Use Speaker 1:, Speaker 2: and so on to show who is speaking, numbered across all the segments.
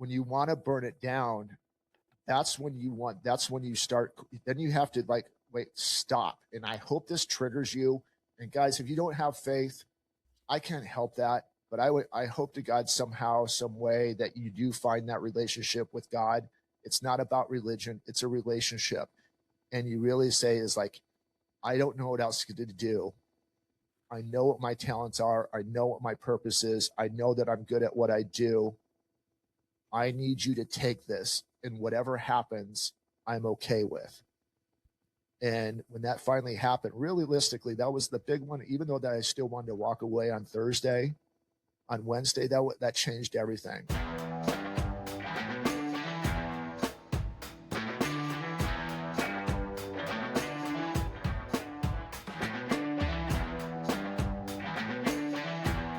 Speaker 1: when you want to burn it down, that's when you start, then you have to like, wait, stop. And I hope this triggers you. And guys, if you don't have faith, I can't help that. But I hope to God somehow, some way that you do find that relationship with God. It's not about religion. It's a relationship. And you really say is like, I don't know what else to do. I know what my talents are. I know what my purpose is. I know that I'm good at what I do. I need you to take this, and whatever happens, I'm okay with. And when that finally happened, realistically, that was the big one. Even though that I still wanted to walk away on Thursday, on Wednesday, that changed everything.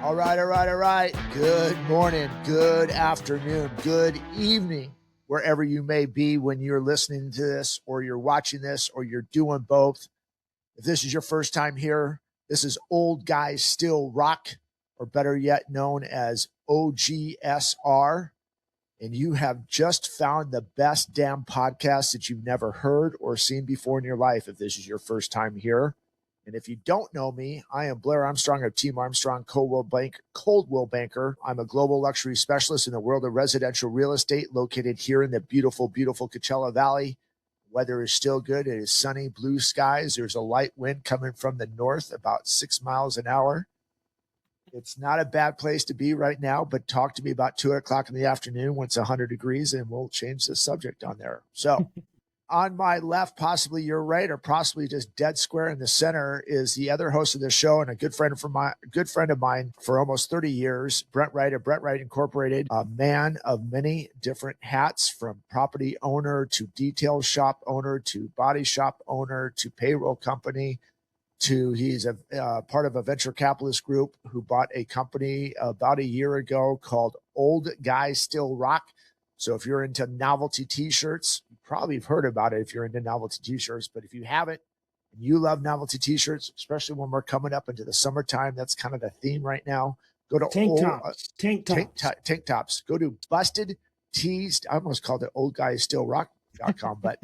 Speaker 1: All right. Good morning, good afternoon, good evening, wherever you may be when you're listening to this or you're watching this or you're doing both. If this is your first time here, this is Old Guys Still Rock, or better yet known as OGSR. And you have just found the best damn podcast that you've never heard or seen before in your life if this is your first time here. And if you don't know me, I am Blair Armstrong of Team Armstrong Coldwell Banker. I'm a global luxury specialist in the world of residential real estate located here in the beautiful, beautiful Coachella Valley. Weather is still good. It is sunny, blue skies. There's a light wind coming from the north, about 6 miles an hour. It's not a bad place to be right now, but talk to me about 2 o'clock in the afternoon when it's 100 degrees and we'll change the subject on there. So on my left, possibly your right, or possibly just dead square in the center, is the other host of the show and a good friend of mine for almost 30 years, Brent Wright of Brent Wright Incorporated, a man of many different hats, from property owner to detail shop owner to body shop owner to payroll company. He's a part of a venture capitalist group who bought a company about a year ago called Old Guys Still Rock. So if you're into novelty t-shirts, you probably have heard about it if you're into novelty t-shirts. But if you haven't, and you love novelty t-shirts, especially when we're coming up into the summertime, that's kind of the theme right now. Go to tank tops. Go to Busted Tees. I almost called it oldguysstillrock.com, but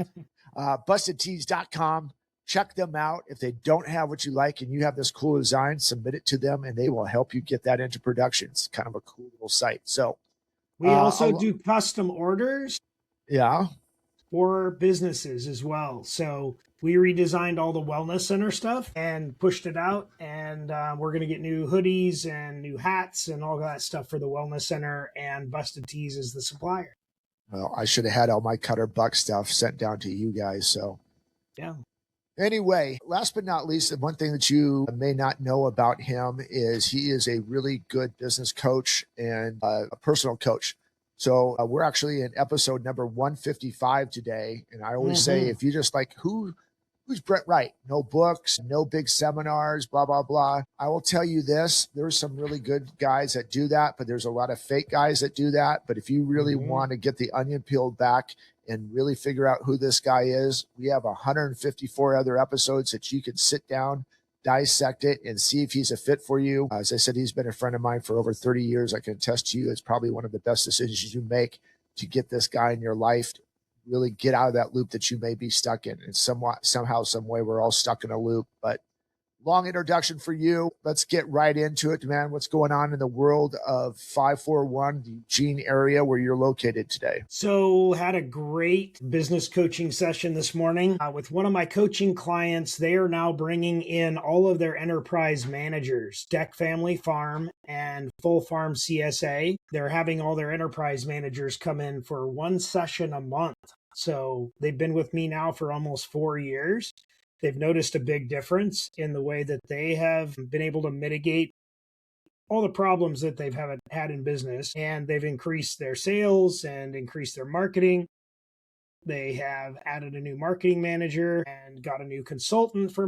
Speaker 1: bustedtees.com. Check them out. If they don't have what you like and you have this cool design, submit it to them and they will help you get that into production. It's kind of a cool little site. So
Speaker 2: we also do custom orders.
Speaker 1: Yeah.
Speaker 2: For businesses as well. So we redesigned all the wellness center stuff and pushed it out. And we're going to get new hoodies and new hats and all that stuff for the wellness center, and Busted Tees is the supplier.
Speaker 1: Well, I should have had all my Cutter Buck stuff sent down to you guys. So
Speaker 2: yeah.
Speaker 1: Anyway, last but not least, the one thing that you may not know about him is he is a really good business coach and a personal coach. So we're actually in episode number 155 today. And I always say, if you just like, who's Brent Wright? No books, no big seminars, blah, blah, blah. I will tell you this, there's some really good guys that do that, but there's a lot of fake guys that do that. But if you really want to get the onion peeled back and really figure out who this guy is, we have 154 other episodes that you can sit down, dissect it, and see if he's a fit for you. As I said, he's been a friend of mine for over 30 years. I can attest to you, it's probably one of the best decisions you make to get this guy in your life, really get out of that loop that you may be stuck in. And somehow, some way, we're all stuck in a loop. But long introduction for you. Let's get right into it, man. What's going on in the world of 541, the Eugene area where you're located today?
Speaker 2: So had a great business coaching session this morning with one of my coaching clients. They are now bringing in all of their enterprise managers, Deck Family Farm and Full Farm CSA. They're having all their enterprise managers come in for one session a month. So they've been with me now for almost 4 years. They've noticed a big difference in the way that they have been able to mitigate all the problems that they've had in business, and they've increased their sales and increased their marketing. They have added a new marketing manager and got a new consultant for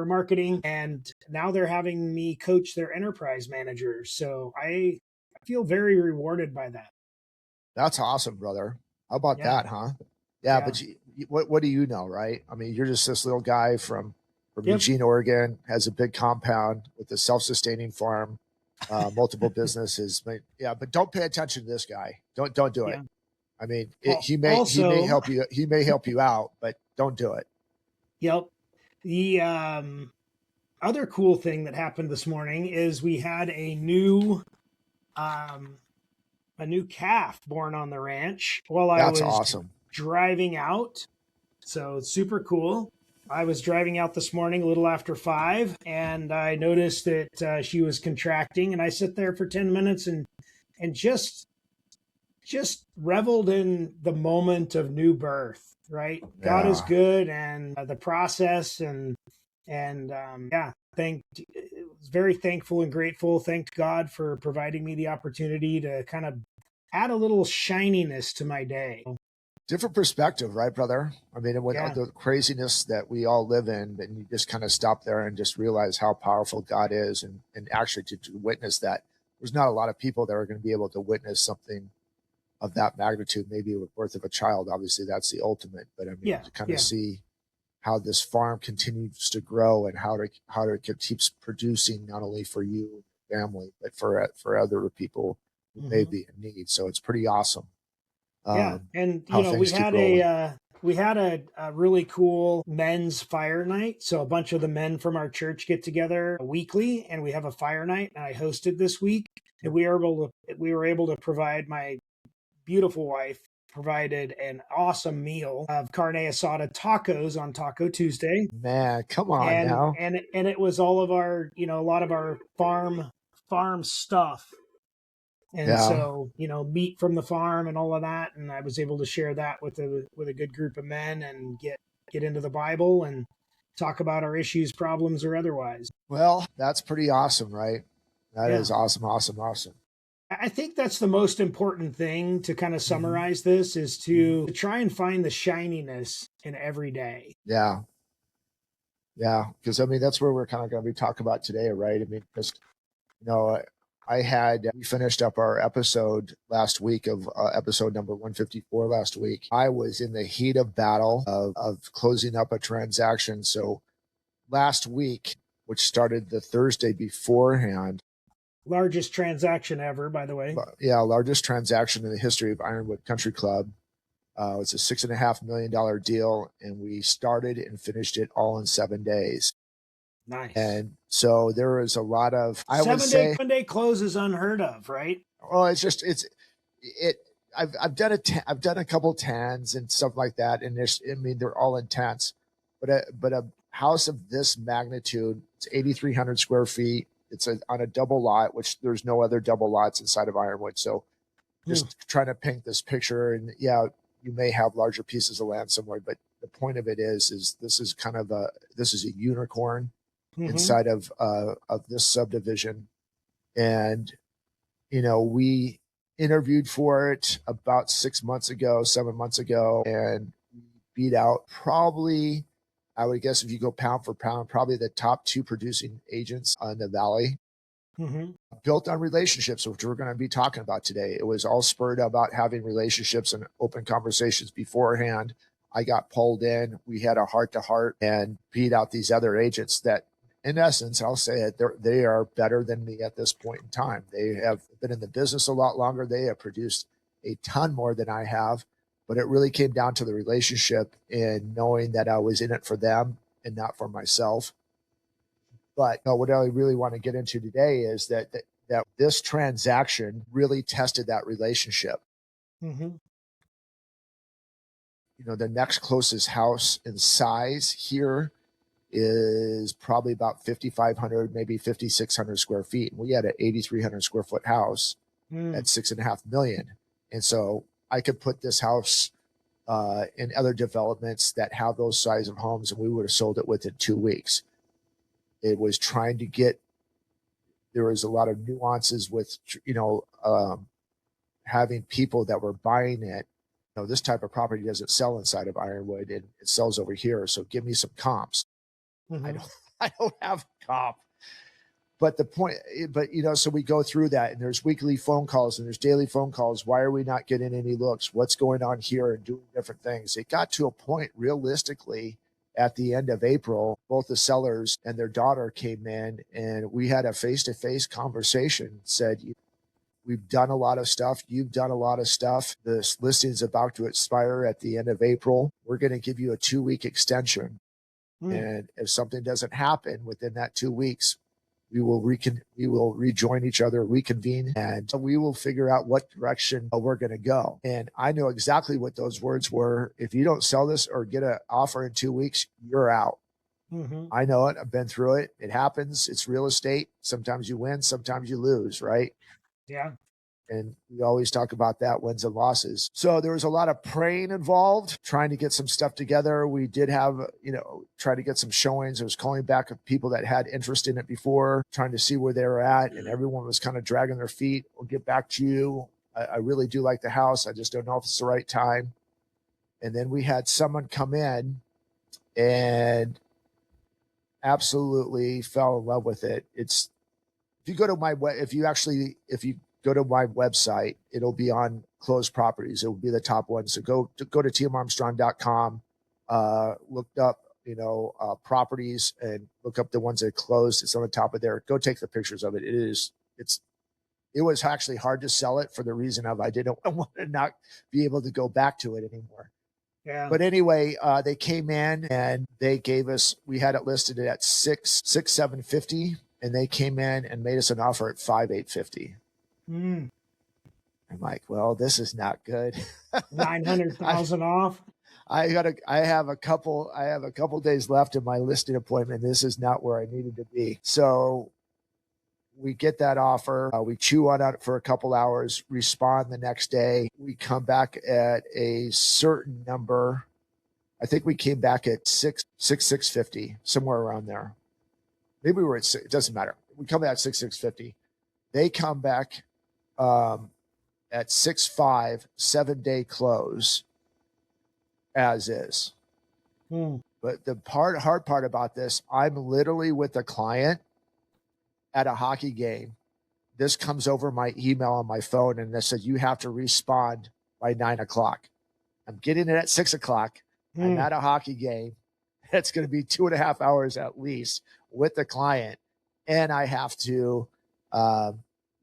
Speaker 2: marketing, and now they're having me coach their enterprise managers. So I feel very rewarded by that.
Speaker 1: That's awesome, brother. How about that, huh? Yeah. But what do you know, right? I mean, you're just this little guy from Eugene, Oregon, has a big compound with a self-sustaining farm. multiple businesses. But yeah, but don't pay attention to this guy. Don't do it.
Speaker 2: Yeah.
Speaker 1: I mean, he may
Speaker 2: Also,
Speaker 1: help you. He may help you out, but don't do it.
Speaker 2: yep. The other cool thing that happened this morning is we had um, a new calf born on the ranch while I
Speaker 1: That's
Speaker 2: was
Speaker 1: awesome.
Speaker 2: driving out. So it's super cool. I was driving out this morning a little after 5, and I noticed that she was contracting, and I sit there for 10 minutes and just reveled in the moment of new birth. Right, God is
Speaker 1: Yeah.
Speaker 2: good, and the process, and yeah, was very thankful and grateful. Thanked God for providing me the opportunity to kind of add a little shininess to my day.
Speaker 1: Different perspective, right, brother? I mean, with
Speaker 2: Yeah.
Speaker 1: the craziness that we all live in, and you just kind of stop there and just realize how powerful God is, and actually to witness that. There's not a lot of people that are going to be able to witness something of that magnitude, maybe with birth of a child. Obviously, that's the ultimate. But I mean,
Speaker 2: Yeah.
Speaker 1: to kind of
Speaker 2: Yeah.
Speaker 1: see how this farm continues to grow and how it keeps producing not only for you and your family, but for other people who may
Speaker 2: Hmm.
Speaker 1: be in need. So it's pretty awesome.
Speaker 2: Yeah. And,
Speaker 1: How
Speaker 2: we
Speaker 1: things keep
Speaker 2: had
Speaker 1: rolling.
Speaker 2: a really cool men's fire night. So a bunch of the men from our church get together weekly, and we have a fire night, and I hosted this week. And we were able to provide my beautiful wife provided an awesome meal of carne asada tacos on Taco Tuesday,
Speaker 1: Man, come on
Speaker 2: and
Speaker 1: now.
Speaker 2: it was all of our, a lot of our farm stuff, and
Speaker 1: Yeah.
Speaker 2: so, meat from the farm and all of that, and I was able to share that with a good group of men, and get into the Bible and talk about our issues, problems, or otherwise.
Speaker 1: Well, that's pretty awesome, right? That
Speaker 2: Yeah.
Speaker 1: is awesome, awesome, awesome.
Speaker 2: I think that's the most important thing to kind of
Speaker 1: Hmm.
Speaker 2: summarize this, is to try and find the shininess in every day.
Speaker 1: Yeah. Yeah. Because I mean, that's where we're kind of going to be talking about today, right? I mean, just, you know, we finished up our episode last week of episode number 154 last week. I was in the heat of battle of closing up a transaction. So last week, which started the Thursday beforehand,
Speaker 2: Largest transaction ever, by the way.
Speaker 1: yeah, largest transaction in the history of Ironwood Country Club. It's a $6.5 million deal, and we started and finished it all in 7 days.
Speaker 2: Nice.
Speaker 1: And so there is a lot of, I would say,
Speaker 2: 7 day close is unheard of, right?
Speaker 1: oh, it. I've done I've done a couple tens and stuff like that, and I mean, they're all intense, but a house of this magnitude, it's 8,300 square feet. It's on a double lot, which there's no other double lots inside of Ironwood. So
Speaker 2: Hmm.
Speaker 1: just trying to paint this picture, and yeah, you may have larger pieces of land somewhere, but the point of it is this is kind of this is a unicorn
Speaker 2: Mm-hmm.
Speaker 1: inside of this subdivision. And we interviewed for it about 6 months ago, 7 months ago, and beat out probably, I would guess, if you go pound for pound, probably the top two producing agents in the valley.
Speaker 2: Mm-hmm.
Speaker 1: Built on relationships, which we're going to be talking about today. It was all spurred about having relationships and open conversations beforehand. I got pulled in. We had a heart to heart and beat out these other agents that, in essence, I'll say it, they are better than me at this point in time. They have been in the business a lot longer. They have produced a ton more than I have, but it really came down to the relationship and knowing that I was in it for them and not for myself. But what I really want to get into today is that this transaction really tested that relationship.
Speaker 2: Mm-hmm.
Speaker 1: The next closest house in size here is probably about 5,500, maybe 5,600 square feet. And we had an 8,300 square foot house
Speaker 2: Mm.
Speaker 1: at 6.5 million. And so I could put this house in other developments that have those size of homes, and we would have sold it within 2 weeks. It was trying to get, there was a lot of nuances with, having people that were buying it. This type of property doesn't sell inside of Ironwood, and it sells over here. So give me some comps. I
Speaker 2: Mm-hmm.
Speaker 1: don't, I don't have a comp. But so we go through that, and there's weekly phone calls and there's daily phone calls. Why are we not getting any looks? What's going on here, and doing different things? It got to a point realistically at the end of April, both the sellers and their daughter came in and we had a face-to-face conversation, said, we've done a lot of stuff. You've done a lot of stuff. This listing is about to expire at the end of April. We're going to give you a 2-week extension. And if something doesn't happen within that 2 weeks, we will rejoin each other, reconvene, and we will figure out what direction we're going to go. And I know exactly what those words were. If you don't sell this or get an offer in 2 weeks, you're out. I know it. I've been through it. It happens. It's real estate. Sometimes you win, sometimes you lose, right?
Speaker 2: Yeah.
Speaker 1: And we always talk about that, wins and losses. So there was a lot of praying involved, trying to get some stuff together. We did have, try to get some showings. I was calling back people that had interest in it before, trying to see where they were at. And everyone was kind of dragging their feet. We'll get back to you. I really do like the house. I just don't know if it's the right time. And then we had someone come in and absolutely fell in love with it. If you go to my go to my website, it'll be on closed properties. It will be the top one. So go to timarmstrong.com, look up, properties and look up the ones that closed. It's on the top of there. Go take the pictures of it. It was actually hard to sell it for the reason of I didn't want to not be able to go back to it anymore.
Speaker 2: Yeah.
Speaker 1: But anyway, they came in and they gave us, we had it listed at $750, and they came in and made us an offer at $5,850. I'm like, well, this is not good.
Speaker 2: 900,000 off.
Speaker 1: I have a couple days left in my listing appointment. This is not where I needed to be. So we get that offer. We chew on it for a couple hours, respond the next day. We come back at a certain number. I think we came back at 650, somewhere around there. Maybe we were at 6, it doesn't matter. We come back at 650. They come back at 6.5, 7-day close as is. But the hard part about this, I'm literally with a client at a hockey game. This comes over my email on my phone and it says, you have to respond by 9:00. I'm getting it at 6:00. I'm at a hockey game. It's going to be 2.5 hours at least with the client. And I have to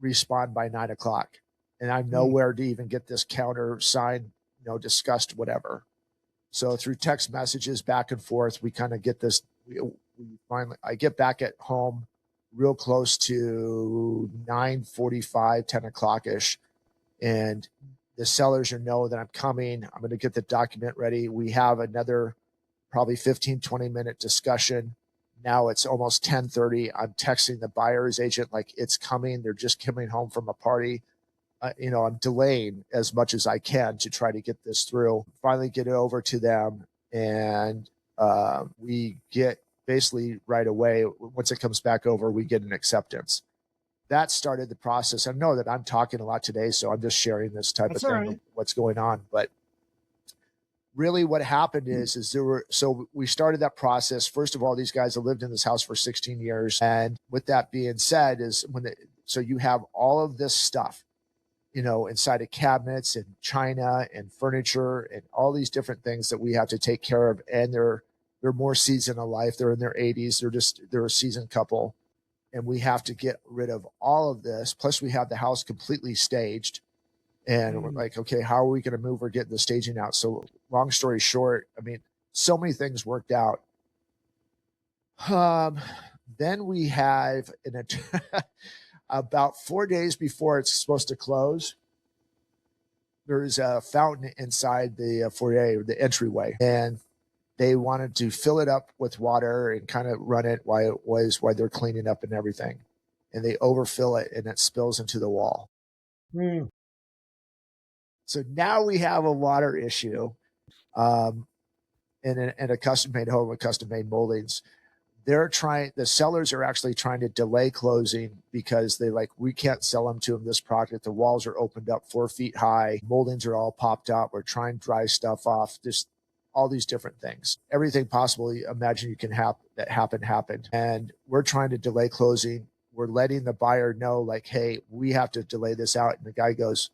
Speaker 1: respond by 9:00. And I'm nowhere to even get this counter signed, discussed, whatever. So through text messages back and forth, we kind of get this. I get back at home real close to 9:45, 10:00-ish. And the sellers know that I'm coming. I'm going to get the document ready. We have another probably 15, 20-minute discussion. Now it's almost 10:30. I'm texting the buyer's agent like it's coming. They're just coming home from a party. I'm delaying as much as I can to try to get this through. Finally get it over to them. And we get basically right away, once it comes back over, we get an acceptance. That started the process. I know that I'm talking a lot today, so I'm just sharing this type of thing, right, what's going on. But really what happened is so we started that process. First of all, these guys have lived in this house for 16 years. And with that being said, so you have all of this stuff, inside of cabinets and china and furniture and all these different things that we have to take care of. And they're more seasoned in life. They're in their 80s. They're a seasoned couple. And we have to get rid of all of this. Plus we have the house completely staged. And we're like, okay, how are we going to move or get the staging out? So long story short, so many things worked out. Then we have about 4 days before it's supposed to close, there's a fountain inside the foyer, the entryway. And they wanted to fill it up with water and kind of run it while they're cleaning up and everything. And they overfill it and it spills into the wall. So now we have a water issue in a custom-made home with custom-made moldings. The sellers are actually trying to delay closing because we can't sell them to them this project. The walls are opened up 4 feet high. Moldings are all popped up. We're trying to dry stuff off. Just all these different things. Everything possible you imagine you can have that happened. And we're trying to delay closing. We're letting the buyer know, hey, we have to delay this out. And the guy goes,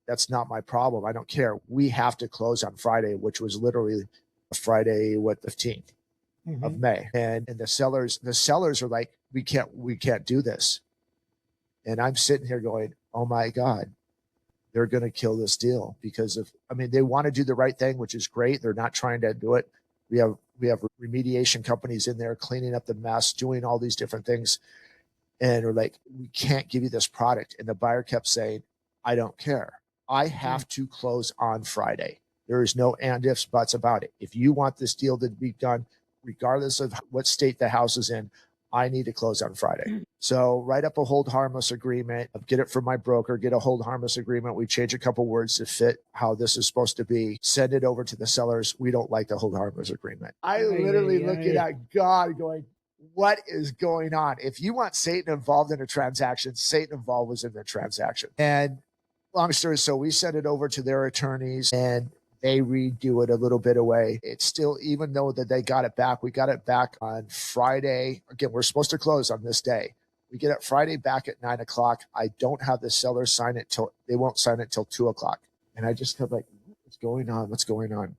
Speaker 1: that's not my problem. I don't care. We have to close on Friday, which was literally Friday, 15th. of May. And the sellers are like, we can't do this. And I'm sitting here going, oh my God, they're going to kill this deal because they want to do the right thing, which is great. They're not trying to do it. We have remediation companies in there cleaning up the mess, doing all these different things. And we're like, we can't give you this product. And the buyer kept saying, I don't care. I have to close on Friday. There is no and ifs, buts about it. If you want this deal to be done, regardless of what state the house is in, I need to close on Friday. So write up a hold harmless agreement, get it from my broker, get a hold harmless agreement. We change a couple words to fit how this is supposed to be. Send it over to the sellers. We don't like the hold harmless agreement. I literally looking at God going, what is going on? If you want Satan involved in a transaction, Satan involved was in the transaction. And long story, so we sent it over to their attorneys and they redo it a little bit away. It's still, even though that they got it back, we got it back on Friday. Again, we're supposed to close on this day. We get it Friday back at 9 o'clock. I don't have the seller sign it they won't sign it till 2 o'clock. And I just kept like, what's going on? What's going on?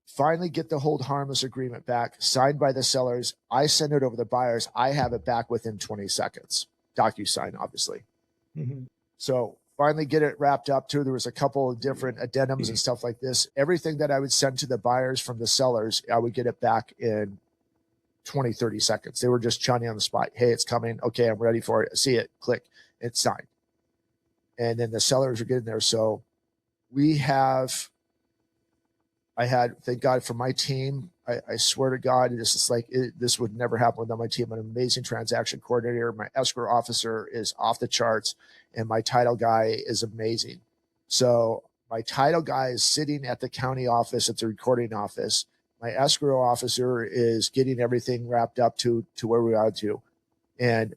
Speaker 1: Finally get the hold harmless agreement back, signed by the sellers. I send it over to the buyers. I have it back within 20 seconds. DocuSign, obviously. So finally get it wrapped up too. There was a couple of different addendums and stuff like this. Everything that I would send to the buyers from the sellers, I would get it back in 20, 30 seconds. They were just chunny on the spot. Hey, it's coming. Okay, I'm ready for it. I see it. Click. It's signed. And then the sellers are getting there. So I had, thank God for my team. I swear to God, this would never happen without my team. An amazing transaction coordinator. My escrow officer is off the charts, and my title guy is amazing. So my title guy is sitting at the county office at the recording office. My escrow officer is getting everything wrapped up to where we are to. And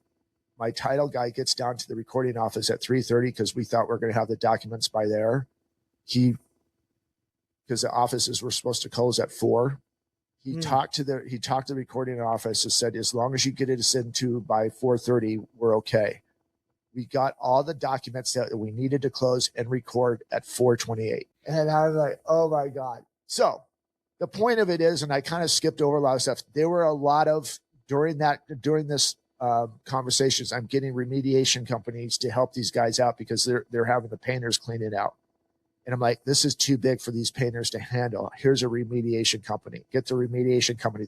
Speaker 1: my title guy gets down to the recording office at 3:30 because we thought we were going to have the documents by there. Because the offices were supposed to close at 4. He talked to the recording office and said, as long as you get it into by 4:30, we're okay. We got all the documents that we needed to close and record at 4:28. And I was like, oh my God. So the point of it is, and I kind of skipped over a lot of stuff. There were a lot of, during this conversations, I'm getting remediation companies to help these guys out because they're having the painters clean it out. And I'm like, this is too big for these painters to handle. Here's a remediation company. Get the remediation company.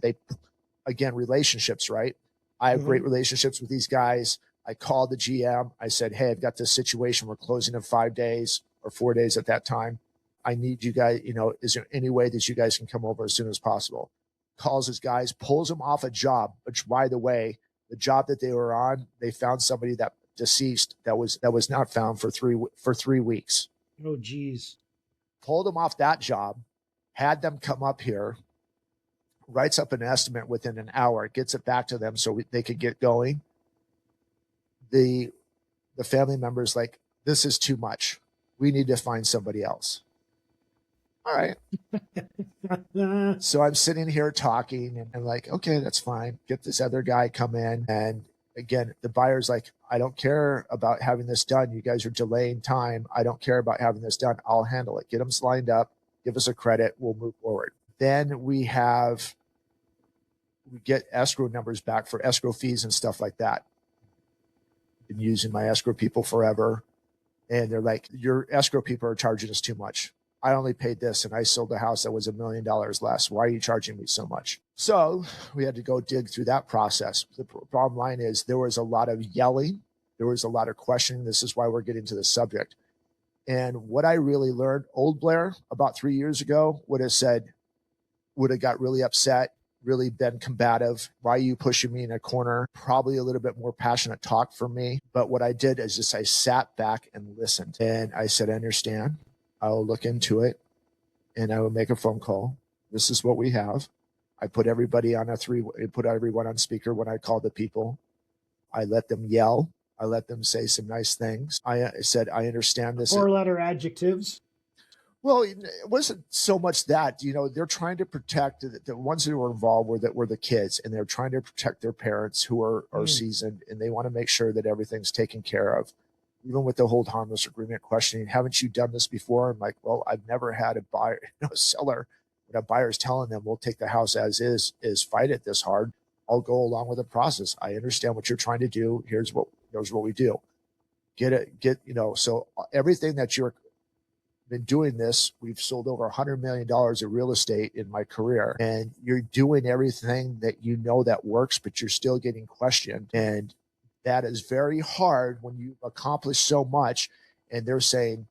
Speaker 1: Again, relationships, right? I have great relationships with these guys. I called the GM. I said, hey, I've got this situation. We're closing in 5 days or 4 days at that time. I need you guys, is there any way that you guys can come over as soon as possible? Calls his guys, pulls them off a job, which, by the way, the job that they were on, they found somebody that deceased that was not found for 3 weeks.
Speaker 2: Oh, geez.
Speaker 1: Pulled them off that job, had them come up here, writes up an estimate within an hour, gets it back to them so they could get going. The family member's like, this is too much. We need to find somebody else. All right. So I'm sitting here talking and I'm like, okay, that's fine. Get this other guy come in. And again, the buyer's like, I don't care about having this done. You guys are delaying time. I don't care about having this done. I'll handle it. Get them lined up. Give us a credit. We'll move forward. Then we get escrow numbers back for escrow fees and stuff like that. Been using my escrow people forever. And they're like, your escrow people are charging us too much. I only paid this and I sold a house that was $1 million less. Why are you charging me so much? So we had to go dig through that process. The bottom line is there was a lot of yelling. There was a lot of questioning. This is why we're getting to the subject. And what I really learned, old Blair about 3 years ago would have got really upset, really been combative. Why are you pushing me in a corner? Probably a little bit more passionate talk from me. But what I did is just I sat back and listened. And I said, I understand. I will look into it and I will make a phone call. This is what we have. I put everybody on put everyone on speaker when I called the people. I let them yell. I let them say some nice things. I said, I understand this.
Speaker 2: 4-letter adjectives.
Speaker 1: Well, it wasn't so much that, they're trying to protect the ones who were involved were the kids, and they're trying to protect their parents who are seasoned, and they want to make sure that everything's taken care of. Even with the hold harmless agreement questioning, haven't you done this before? I'm like, well, I've never had a seller when a buyer's telling them we'll take the house as is fight it this hard, I'll go along with the process. I understand what you're trying to do. Here's what we do. So everything that you're been doing this, we've sold over $100 million of real estate in my career, and you're doing everything that you know that works, but you're still getting questioned. And that is very hard when you accomplish so much. And they're saying,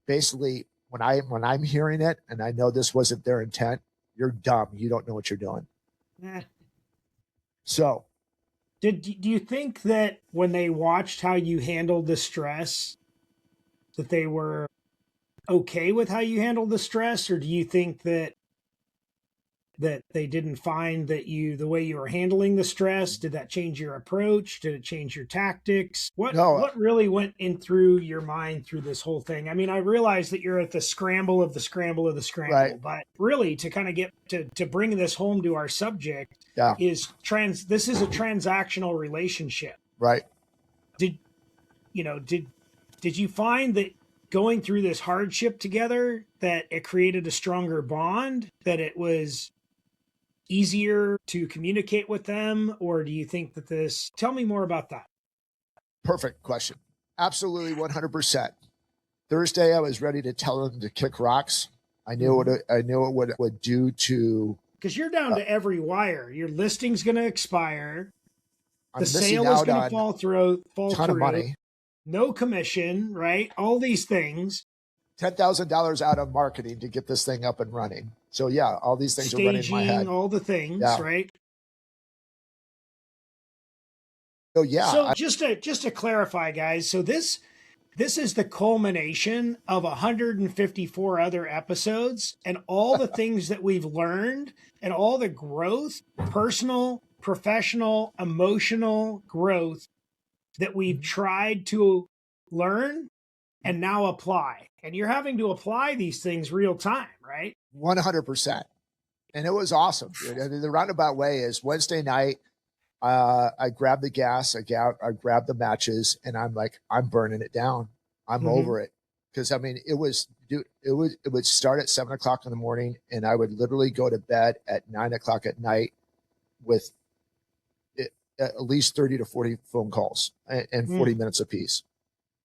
Speaker 1: basically, when I'm hearing it, and I know this wasn't their intent, you're dumb. You don't know what you're doing. So
Speaker 2: do you think that when they watched how you handled the stress, that they were okay with how you handled the stress, or do you think that they didn't find that the way you were handling the stress, did that change your approach? Did it change your tactics? What really went in through your mind through this whole thing? I mean, I realize that you're at the scramble of the scramble of the scramble, right, but really to kind of get to bring this home to our subject, this is a transactional relationship.
Speaker 1: Right.
Speaker 2: Did you find that going through this hardship together, that it created a stronger bond, that it was easier to communicate with them? Or do you think that tell me more about that?
Speaker 1: Perfect question. Absolutely 100%. Thursday, I was ready to tell them to kick rocks. I knew what it would do to,
Speaker 2: because you're down to every wire. Your listing's going to expire. The sale is going to fall through.
Speaker 1: Ton of money.
Speaker 2: No commission, right? All these things.
Speaker 1: $10,000 out of marketing to get this thing up and running. So yeah, all these things are running in my head.
Speaker 2: All the things, right?
Speaker 1: So yeah.
Speaker 2: So just to clarify, guys, so this is the culmination of 154 other episodes and all the things that we've learned and all the growth, personal, professional, emotional growth that we've tried to learn and now apply. And you're having to apply these things real time, right?
Speaker 1: 100%. And it was awesome. I mean, the roundabout way is Wednesday night, I grabbed the gas, I grabbed the matches, and I'm like, I'm burning it down. I'm over it. Because I mean, it would start at 7 o'clock in the morning, and I would literally go to bed at 9 o'clock at night with at least 30 to 40 phone calls and 40 minutes apiece.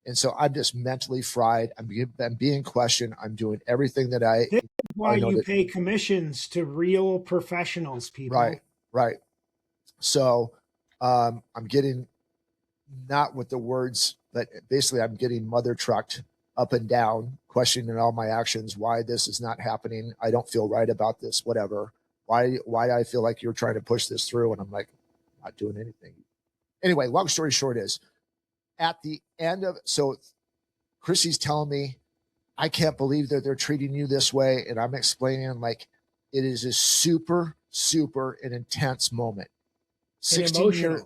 Speaker 1: And so I'm just mentally fried. I'm being questioned. I'm doing everything that
Speaker 2: This is why you pay commissions to real professionals, people.
Speaker 1: Right. So I'm getting, not with the words, but basically I'm getting mother trucked up and down, questioning all my actions, why this is not happening. I don't feel right about this, whatever. Why do I feel like you're trying to push this through? And I'm like, not doing anything. Anyway, long story short is, at the end of, so Chrissy's telling me, I can't believe that they're treating you this way. And I'm explaining, like, it is a super, super an intense moment. 16 years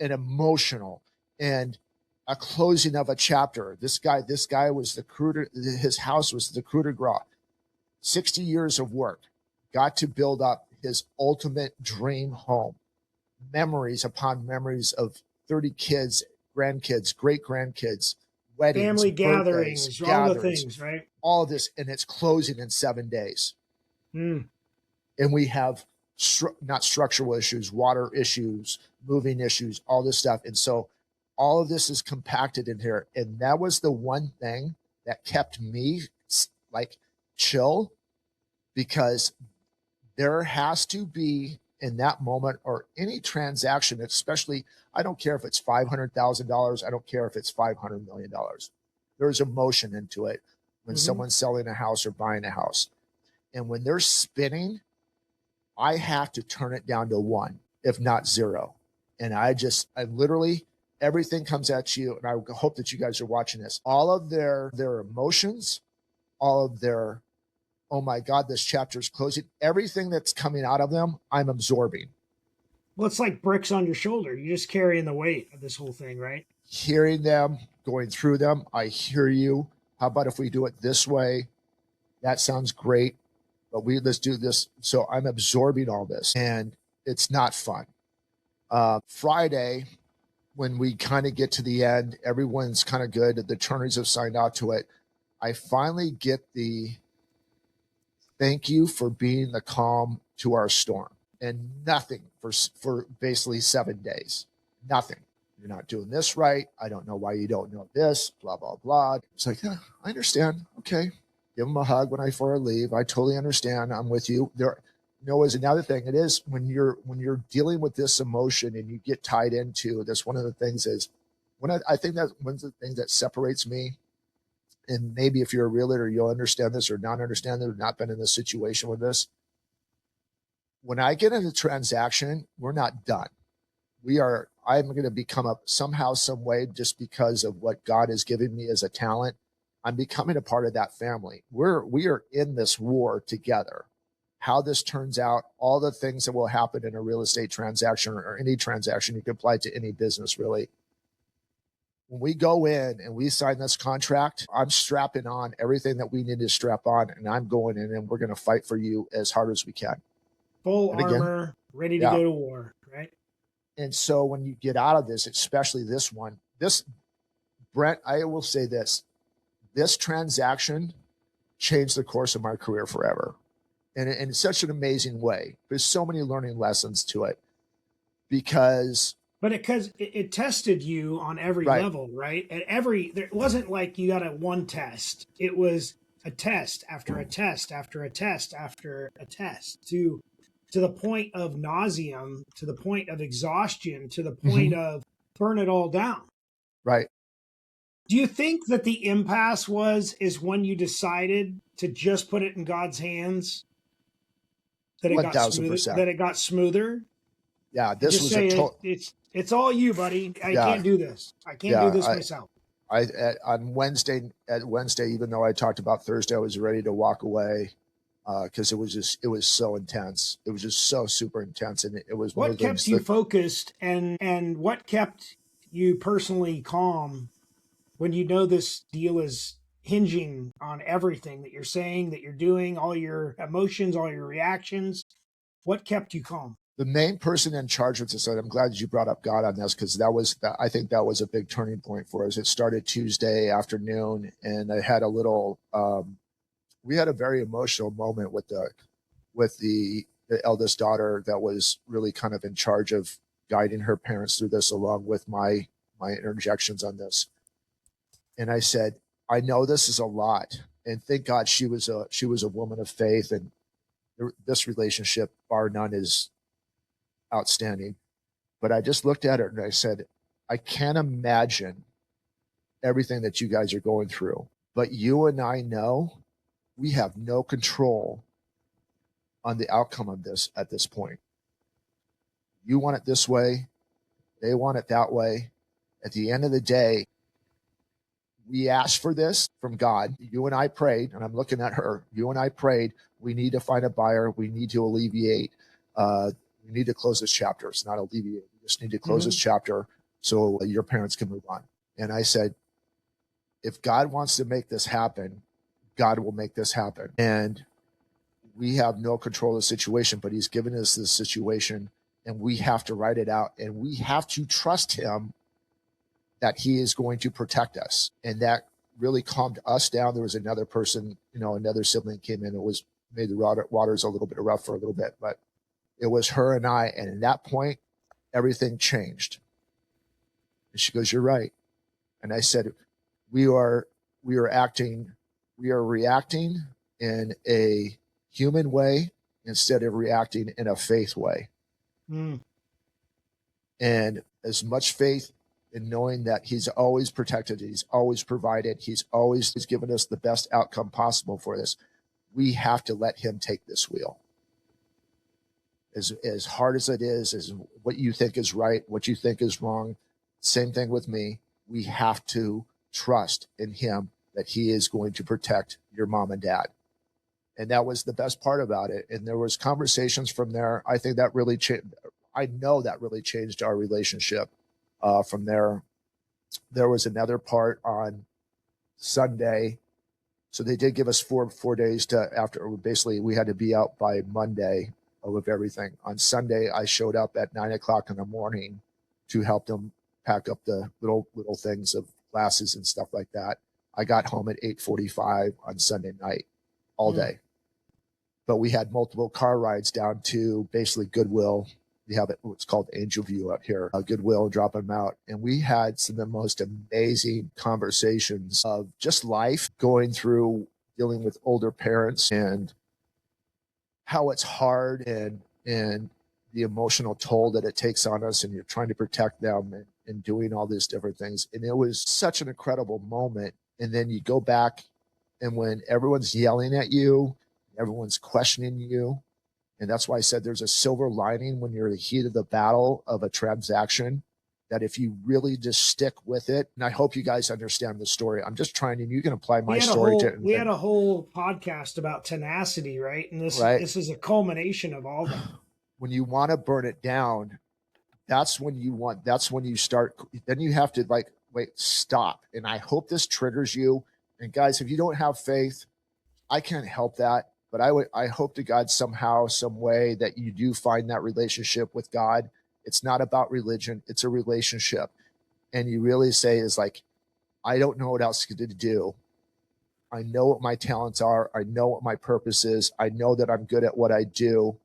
Speaker 1: and emotional and a closing of a chapter. This guy was the cruder. His house was the coup de grace. 60 years of work, got to build up his ultimate dream home. Memories upon memories of 30 kids, grandkids, great grandkids, weddings,
Speaker 2: family gatherings, all the things, right?
Speaker 1: All of this, and it's closing in 7 days. And we have not structural issues, water issues, moving issues, all this stuff. And so all of this is compacted in here. And that was the one thing that kept me like chill, because there has to be, in that moment, or any transaction, especially, I don't care if it's $500,000. I don't care if it's $500 million. There's emotion into it when someone's selling a house or buying a house. And when they're spinning, I have to turn it down to 1, if not 0. And I literally, everything comes at you. And I hope that you guys are watching this. All of their emotions, all of their, oh my God, this chapter is closing. Everything that's coming out of them, I'm absorbing.
Speaker 2: Well, it's like bricks on your shoulder. You're just carrying the weight of this whole thing, right?
Speaker 1: Hearing them, going through them. I hear you. How about if we do it this way? That sounds great, but let's do this. So I'm absorbing all this, and it's not fun. Friday, when we kind of get to the end, everyone's kind of good. The attorneys have signed out to it. I finally get the thank you for being the calm to our storm. And nothing for basically 7 days. Nothing. You're not doing this right. I don't know why you don't know this, blah, blah, blah. It's like, yeah, I understand. Okay. Give them a hug before I leave. I totally understand. I'm with you. There, is another thing. It is when you're dealing with this emotion and you get tied into this, one of the things is I think that one of the things that separates me, and maybe if you're a realtor, you'll understand this or not understand this or not been in this situation with this. When I get in a transaction, we're not done. I'm going to become somehow, some way, just because of what God has given me as a talent. I'm becoming a part of that family. We are in this war together. How this turns out, all the things that will happen in a real estate transaction or any transaction, you can apply to any business really. When we go in and we sign this contract, I'm strapping on everything that we need to strap on, and I'm going in and we're going to fight for you as hard as we can.
Speaker 2: Full armor, ready to go to war, right?
Speaker 1: And so when you get out of this, especially this one, Brent, I will say this transaction changed the course of my career forever. And in such an amazing way. There's so many learning lessons to it because
Speaker 2: it tested you on every level, right? It wasn't like you got a one test. It was a test after a test after a test after a test to the point of nauseum, to the point of exhaustion, to the point of burn it all down.
Speaker 1: Right.
Speaker 2: Do you think that the impasse is when you decided to just put it in God's hands? That it
Speaker 1: 1,000%.
Speaker 2: That it got smoother?
Speaker 1: Yeah, this was
Speaker 2: it's all you, buddy. I can't do this. I can't do this myself.
Speaker 1: On Wednesday, even though I talked about Thursday, I was ready to walk away because it was so intense. It was just so super intense, and it was
Speaker 2: what kept you focused, and what kept you personally calm when you know this deal is hinging on everything that you're saying, that you're doing, all your emotions, all your reactions. What kept you calm?
Speaker 1: The main person in charge of this, and I'm glad that you brought up God on this, because I think that was a big turning point for us. It started Tuesday afternoon, and I had we had a very emotional moment with the eldest daughter that was really kind of in charge of guiding her parents through this, along with my interjections on this. And I said, I know this is a lot, and thank God she was a woman of faith, and this relationship, bar none, is outstanding. But I just looked at her and I said, I can't imagine everything that you guys are going through, but you and I know we have no control on the outcome of this at this point. You want it this way, they want it that way. At the end of the day, we asked for this from God. You and I prayed, and I'm looking at her. You and I prayed, we need to find a buyer. We need to alleviate. We need to close this chapter. It's not alleviate. We just need to close this chapter so your parents can move on. And I said, if God wants to make this happen, God will make this happen. And we have no control of the situation, but he's given us this situation, and we have to write it out, and we have to trust him that he is going to protect us. And that really calmed us down. There was another person, another sibling came in. It made the waters a little bit rough for a little bit, but it was her and I. And at that point, everything changed. And she goes, you're right. And I said, we are reacting in a human way instead of reacting in a faith way. And as much faith in knowing that he's always protected, he's always provided, he's always given us the best outcome possible for this. We have to let him take this wheel. As hard as it is, as what you think is right, what you think is wrong, same thing with me. We have to trust in him that he is going to protect your mom and dad. And that was the best part about it. And there was conversations from there. I think that really I know that really changed our relationship. From there was another part on Sunday. So they did give us four days basically we had to be out by Monday of everything. On Sunday, I showed up at 9:00 in the morning to help them pack up the little things of glasses and stuff like that. I got home at 8:45 on Sunday night, all day. but we had multiple car rides down to basically Goodwill. We have what's called Angel View out here, Goodwill, drop them out. And we had some of the most amazing conversations of just life, going through dealing with older parents and how it's hard and the emotional toll that it takes on us, and you're trying to protect them and doing all these different things. And it was such an incredible moment. And then you go back, and when everyone's yelling at you, everyone's questioning you, and that's why I said there's a silver lining when you're in the heat of the battle of a transaction, that if you really just stick with it, and I hope you guys understand the story. I'm just trying, and you can apply my story to it.
Speaker 2: We had a whole podcast about tenacity, right? And this is a culmination of all that.
Speaker 1: When you want to burn it down, that's when you start, then you have to like, wait, stop. And I hope this triggers you. And guys, if you don't have faith, I can't help that. But I hope to God somehow, some way that you do find that relationship with God. It's not about religion. It's a relationship. And you really say is like, I don't know what else to do. I know what my talents are. I know what my purpose is. I know that I'm good at what I do.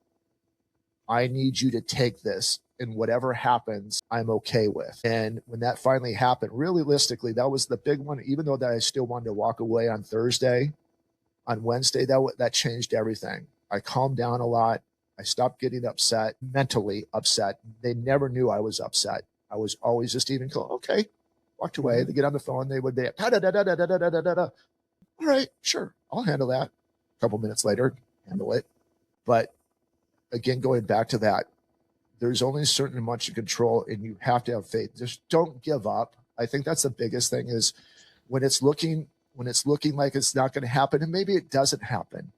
Speaker 1: I need you to take this, and whatever happens, I'm okay with. And when that finally happened, realistically, that was the big one. Even though that I still wanted to walk away on Thursday, on Wednesday, that changed everything. I calmed down a lot. I stopped getting upset, mentally upset. They never knew I was upset. I was always just even cool. Okay, walked away. They get on the phone. They would be, all right, sure, I'll handle that. A couple minutes later, handle it. But again, going back to that, there's only a certain amount of control, and you have to have faith. Just don't give up. I think that's the biggest thing, is when it's looking like it's not going to happen, and maybe it doesn't happen,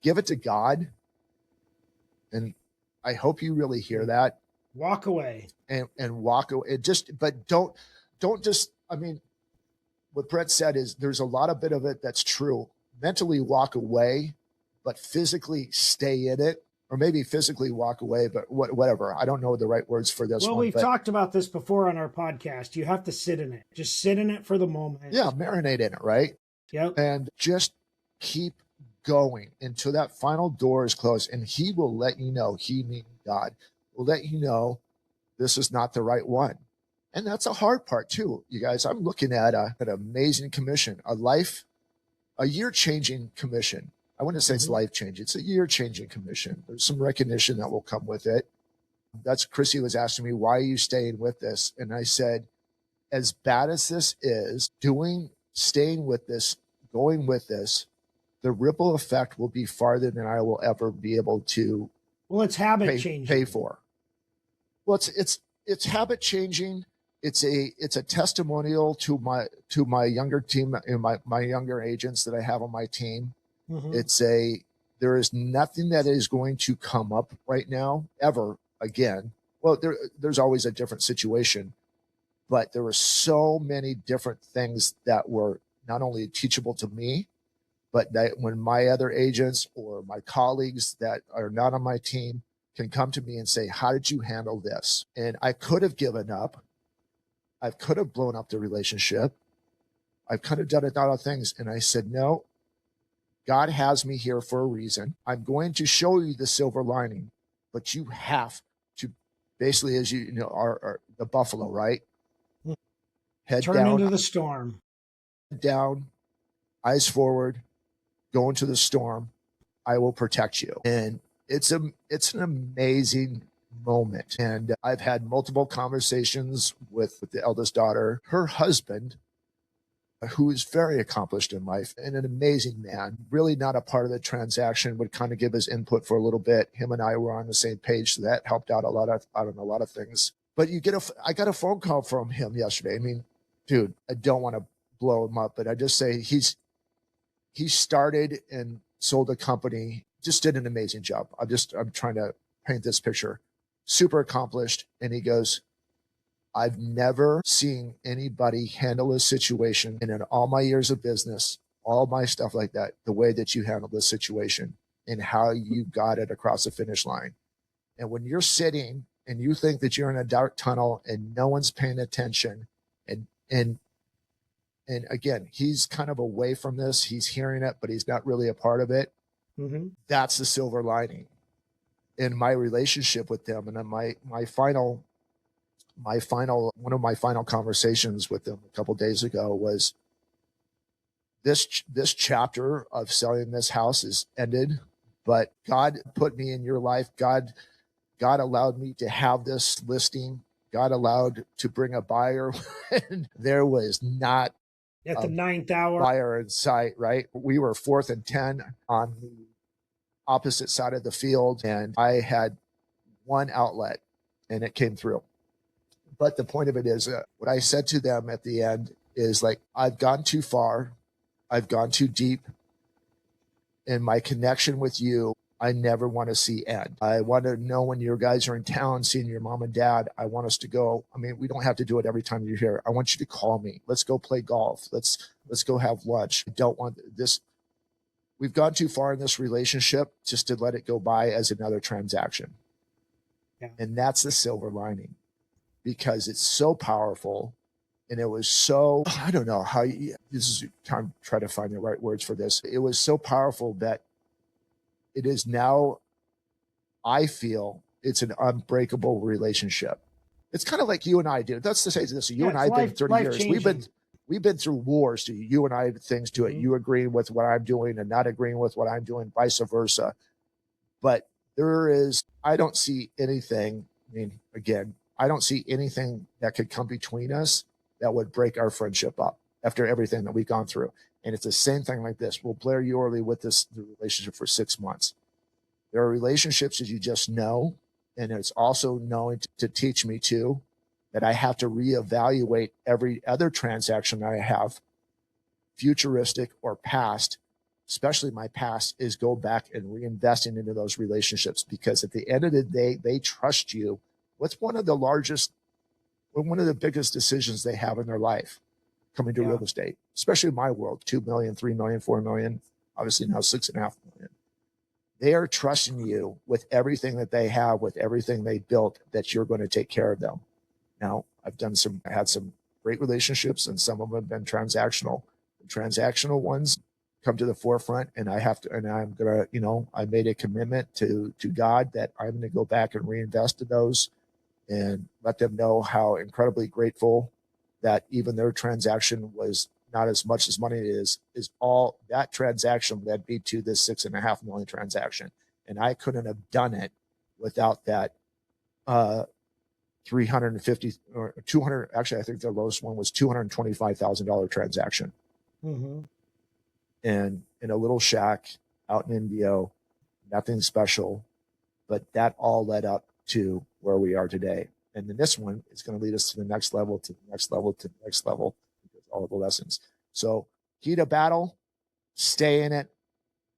Speaker 1: give it to God. And I hope you really hear that.
Speaker 2: Walk away.
Speaker 1: And walk away. But don't just, I mean, what Brett said is there's a lot of bit of it that's true. Mentally walk away, but physically stay in it. Or maybe physically walk away, but whatever. I don't know the right words for this one.
Speaker 2: Well, we've talked about this before on our podcast. You have to sit in it. Just sit in it for the moment.
Speaker 1: Yeah, marinate in it, right?
Speaker 2: Yep.
Speaker 1: And just keep going until that final door is closed. And he will let you know, he meaning God, will let you know this is not the right one. And that's a hard part too, you guys. I'm looking at an amazing commission, a year-changing commission. I wouldn't say it's life-changing. It's a year-changing commission. There's some recognition that will come with it. That's Chrissy was asking me, why are you staying with this? And I said, as bad as this is, staying with this, going with this, the ripple effect will be farther than I will ever be able to
Speaker 2: it's habit changing.
Speaker 1: Pay for. Well, it's habit changing. It's a testimonial to my younger team and my younger agents that I have on my team. There is nothing that is going to come up right now ever again. Well, there's always a different situation, but there were so many different things that were not only teachable to me, but that when my other agents or my colleagues that are not on my team can come to me and say, how did you handle this? And I could have given up. I could have blown up the relationship. I could have done a lot of things. And I said, no, God has me here for a reason. I'm going to show you the silver lining, but you have to basically, as you know, are the buffalo, right? Head
Speaker 2: turn
Speaker 1: down,
Speaker 2: into the storm.
Speaker 1: Head down, eyes forward, go into the storm. I will protect you. And it's an amazing moment. And I've had multiple conversations with the eldest daughter, her husband, who is very accomplished in life and an amazing man, really not a part of the transaction, would kind of give his input for a little bit. Him and I were on the same page, so that helped out a lot of things. But I got a phone call from him yesterday. I mean, dude, I don't want to blow him up, but I just say he started and sold a company, just did an amazing job. I'm trying to paint this picture. Super accomplished. And he goes, I've never seen anybody handle a situation, and in all my years of business, all my stuff like that, the way that you handled this situation and how you got it across the finish line. And when you're sitting and you think that you're in a dark tunnel and no one's paying attention, and again, he's kind of away from this. He's hearing it, but he's not really a part of it. That's the silver lining in my relationship with them. And then my final one of my final conversations with them a couple of days ago was this chapter of selling this house is ended, but God put me in your life. God allowed me to have this listing. God allowed to bring a buyer and there was not
Speaker 2: at the ninth hour
Speaker 1: buyer in sight, right? We were 4th and 10 on the opposite side of the field, and I had one outlet and it came through. But the point of it is, what I said to them at the end is like, I've gone too far. I've gone too deep. And my connection with you, I never want to see end. I want to know when you guys are in town, seeing your mom and dad, I want us to go. I mean, we don't have to do it every time you're here. I want you to call me. Let's go play golf. Let's go have lunch. I don't want this. We've gone too far in this relationship just to let it go by as another transaction.
Speaker 2: Yeah.
Speaker 1: And that's the silver lining, because it's so powerful. And it was so, I don't know how you, this is time to try to find the right words for this. It was so powerful that it is now, I feel it's an unbreakable relationship. It's kind of like you and I did. That's to say this. You and I have been 30 years. We've been through wars. You and I, things to it. You agreeing with what I'm doing and not agreeing with what I'm doing, vice versa. But I don't see anything. I mean, again, I don't see anything that could come between us that would break our friendship up after everything that we've gone through. And it's the same thing like this. We'll Blair Yorley with the relationship for 6 months. There are relationships that you just know. And it's also knowing to teach me too, that I have to reevaluate every other transaction that I have, futuristic or past, especially my past, is go back and reinvesting into those relationships, because at the end of the day, they trust you. What's one of the biggest decisions they have in their life coming to real estate, especially in my world, 2 million, 3 million, 4 million, obviously now 6.5 million. They are trusting you with everything that they have, with everything they built, that you're going to take care of them. Now, I had some great relationships, and some of them have been transactional. The transactional ones come to the forefront, and I'm going to, I made a commitment to God that I'm going to go back and reinvest in those and let them know how incredibly grateful that even their transaction was not as much as money is all that transaction led me to this 6.5 million transaction. And I couldn't have done it without that 350 or 200. Actually, I think the lowest one was $225,000 transaction. And in a little shack out in Indio, nothing special, but that all led up to where we are today. And then this one is going to lead us to the next level, to the next level, to the next level, because all of the lessons. So key to battle, stay in it,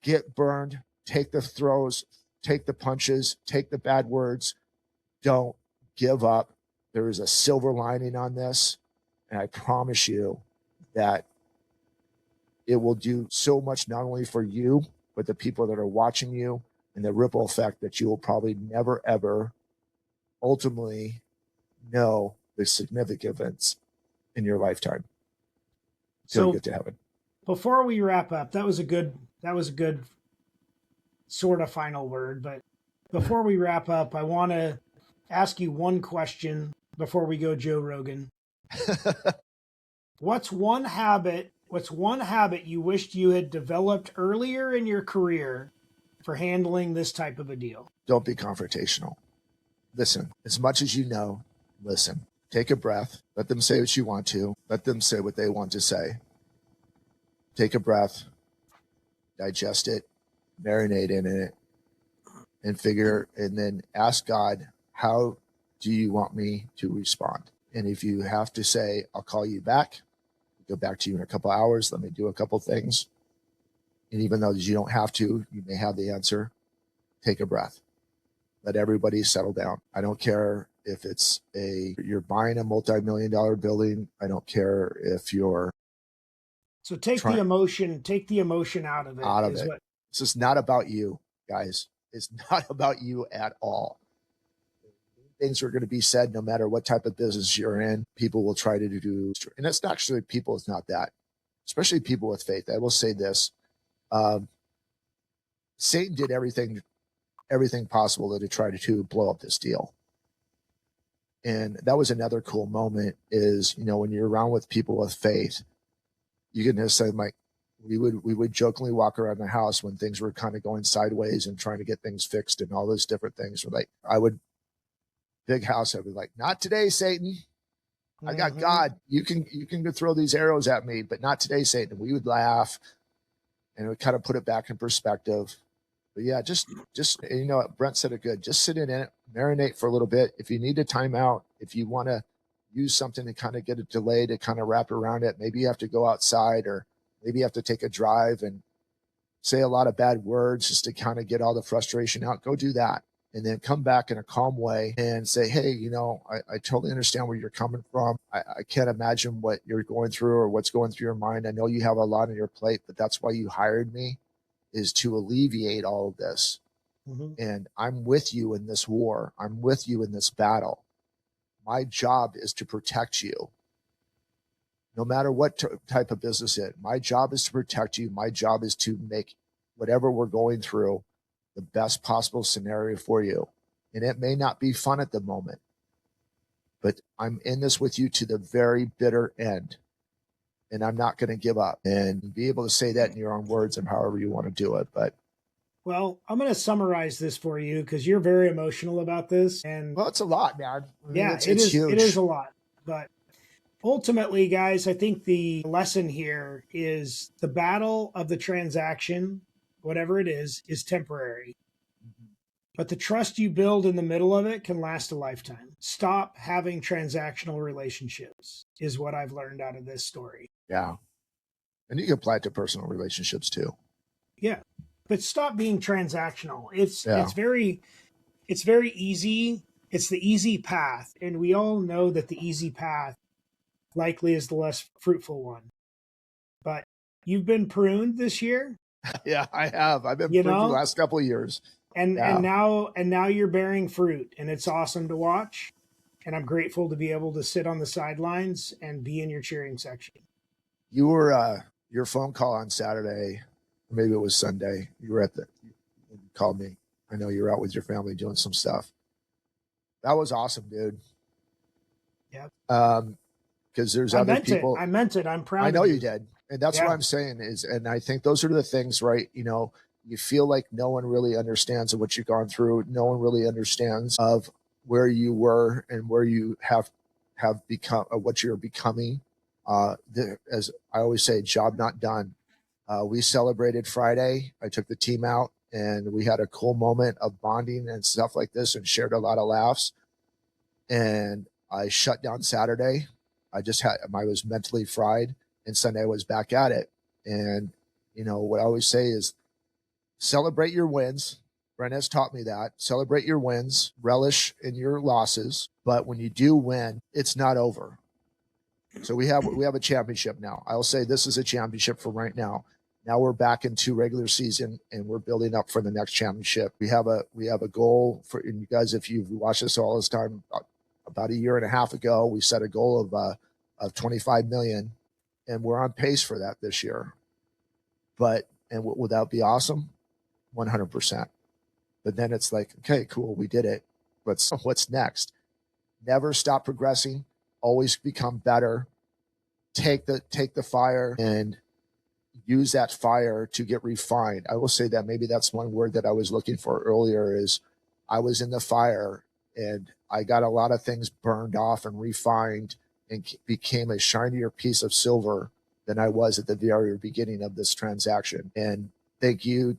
Speaker 1: get burned, take the throws, take the punches, take the bad words. Don't give up. There is a silver lining on this. And I promise you that it will do so much, not only for you, but the people that are watching you, and the ripple effect that you will probably never, ever ultimately know the significance in your lifetime till you get to heaven.
Speaker 2: Before we wrap up, that was a good sort of final word. But before we wrap up, I want to ask you one question before we go Joe Rogan. What's one habit you wished you had developed earlier in your career for handling this type of a deal?
Speaker 1: Don't be confrontational. Listen, as much as you know, listen. Take a breath. Let them say what you want to. Let them say what they want to say. Take a breath. Digest it. Marinate in it. And then ask God, how do you want me to respond? And if you have to say, I'll call you back, go back to you in a couple hours. Let me do a couple things. And even though you don't have to, you may have the answer. Take a breath. Let everybody settle down. I don't care if you're buying a multi-million-dollar building. I don't care if you're.
Speaker 2: So take the emotion out of it.
Speaker 1: This is not about you, guys. It's not about you at all. Things are going to be said no matter what type of business you're in. People will try to do, and it's not actually people. It's not that, especially people with faith. I will say this. Satan did everything possible to try to blow up this deal. And that was another cool moment is, when you're around with people with faith, you can just say, like, we would jokingly walk around the house when things were kind of going sideways and trying to get things fixed and all those different things. Like, big house, I would like, not today, Satan. I got God. You can go throw these arrows at me, but not today, Satan. We would laugh and it would kind of put it back in perspective. But yeah, just Brent said it good. Just sit in it, marinate for a little bit. If you need a timeout, if you want to use something to kind of get a delay to kind of wrap around it, maybe you have to go outside or maybe you have to take a drive and say a lot of bad words just to kind of get all the frustration out. Go do that. And then come back in a calm way and say, hey, I totally understand where you're coming from. I can't imagine what you're going through or what's going through your mind. I know you have a lot on your plate, but that's why you hired me, is to alleviate all of this. And I'm with you in this war. I'm with you in this battle. My job is to protect you. No matter what type of business it is, my job is to protect you. My job is to make whatever we're going through the best possible scenario for you. And it may not be fun at the moment, but I'm in this with you to the very bitter end. And I'm not going to give up. And be able to say that in your own words and however you want to do it. But
Speaker 2: well, I'm going to summarize this for you because you're very emotional about this. And
Speaker 1: well, it's a lot, man.
Speaker 2: It's huge. It is a lot. But ultimately, guys, I think the lesson here is the battle of the transaction, whatever it is temporary. But the trust you build in the middle of it can last a lifetime. Stop having transactional relationships is what I've learned out of this story.
Speaker 1: Yeah. And you can apply it to personal relationships too.
Speaker 2: Yeah. But stop being transactional. It's very easy. It's the easy path. And we all know that the easy path likely is the less fruitful one. But you've been pruned this year.
Speaker 1: Yeah, I have. I've been pruned for the last couple of years.
Speaker 2: And now you're bearing fruit, and it's awesome to watch. And I'm grateful to be able to sit on the sidelines and be in your cheering section.
Speaker 1: You were your phone call on Saturday, maybe it was Sunday. You called me. I know you were out with your family doing some stuff. That was awesome, dude.
Speaker 2: Yep.
Speaker 1: Because there's other people.
Speaker 2: I meant it. I'm proud.
Speaker 1: I know you did. And that's what I'm saying is, and I think those are the things, right? You feel like no one really understands what you've gone through. No one really understands of where you were and where you have become, what you're becoming. As I always say, job not done. We celebrated Friday. I took the team out and we had a cool moment of bonding and stuff like this and shared a lot of laughs. And I shut down Saturday. I was mentally fried, and Sunday I was back at it. And, what I always say is celebrate your wins. Brent has taught me that. Celebrate your wins, relish in your losses. But when you do win, it's not over. So we have a championship now. I'll say this is a championship for right now. Now we're back into regular season and we're building up for the next championship. We have a goal for, and you guys, if you've watched this all this time, about a year and a half ago, we set a goal of 25 million, and we're on pace for that this year. But would that be awesome? 100%. But then it's like, okay, cool, we did it. What's next? Never stop progressing. Always become better. Take the fire and use that fire to get refined. I will say that maybe that's one word that I was looking for earlier is I was in the fire and I got a lot of things burned off and refined and became a shinier piece of silver than I was at the very beginning of this transaction. And thank you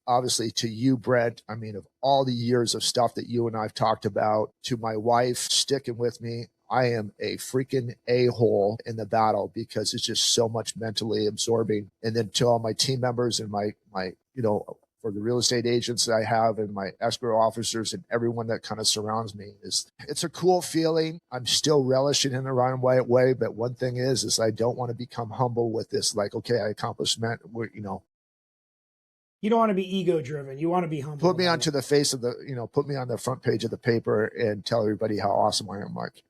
Speaker 1: obviously to you, Brent. I mean, of all the years of stuff that you and I've talked about, to my wife sticking with me. I am a freaking a-hole in the battle because it's just so much mentally absorbing. And then to all my team members and my for the real estate agents that I have and my escrow officers and everyone that kind of surrounds me, it's a cool feeling. I'm still relishing in the right way. But one thing is I don't want to become humble with this. Like, okay, I accomplished,
Speaker 2: you don't want to be ego driven. You want to be humble.
Speaker 1: Put me onto the face of put me on the front page of the paper and tell everybody how awesome I am. Like,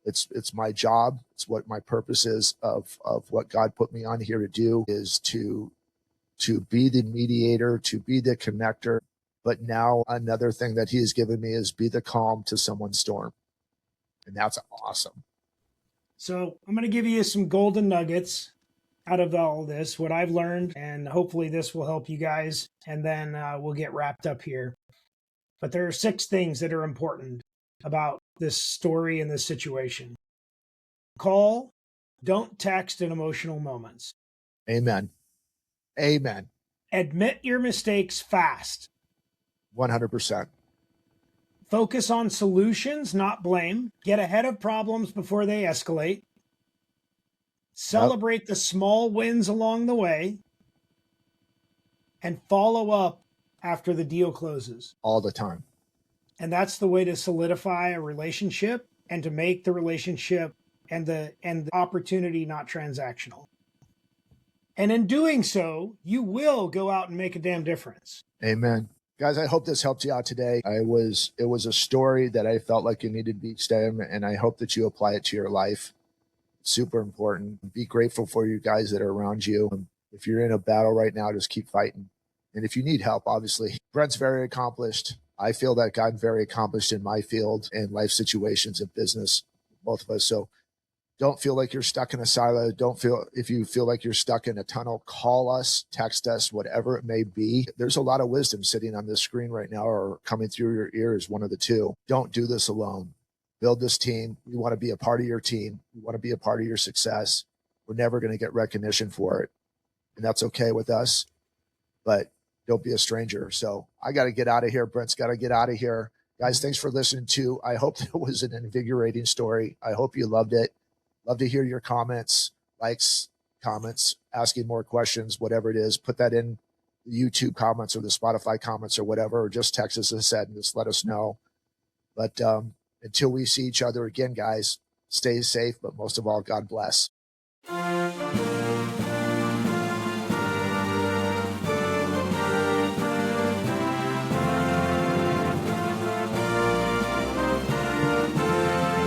Speaker 1: it's my job. It's what my purpose is of what God put me on here to do, is to to be the mediator, to be the connector. But now another thing that he has given me is be the calm to someone's storm. And that's awesome.
Speaker 2: So I'm going to give you some golden nuggets out of all this, what I've learned, and hopefully this will help you guys. And then we'll get wrapped up here. But there are 6 things that are important about this story and this situation. Call, don't text in emotional moments.
Speaker 1: Amen. Amen.
Speaker 2: Admit your mistakes fast.
Speaker 1: 100%.
Speaker 2: Focus on solutions, not blame. Get ahead of problems before they escalate. Celebrate the small wins along the way. And follow up after the deal closes.
Speaker 1: All the time.
Speaker 2: And that's the way to solidify a relationship and to make the relationship and the opportunity not transactional. And in doing so, you will go out and make a damn difference.
Speaker 1: Amen. Guys, I hope this helped you out today. It was a story that I felt like you needed to be STEM, and I hope that you apply it to your life. It's super important. Be grateful for you guys that are around you. If you're in a battle right now, just keep fighting. And if you need help, obviously, Brent's very accomplished. I feel that I'm very accomplished in my field and life situations and business, both of us. So don't feel like you're stuck in a silo. If you feel like you're stuck in a tunnel, call us, text us, whatever it may be. There's a lot of wisdom sitting on this screen right now or coming through your ears, one of the two. Don't do this alone. Build this team. We want to be a part of your team. We want to be a part of your success. We're never going to get recognition for it. And that's okay with us, but don't be a stranger. So I got to get out of here. Brent's got to get out of here. Guys, thanks for listening to. I hope it was an invigorating story. I hope you loved it. Love to hear your comments, likes, comments, asking more questions, whatever it is. Put that in the YouTube comments or the Spotify comments or whatever, or just text us, as I said, and just let us know. But until we see each other again, guys, stay safe, but most of all, God bless.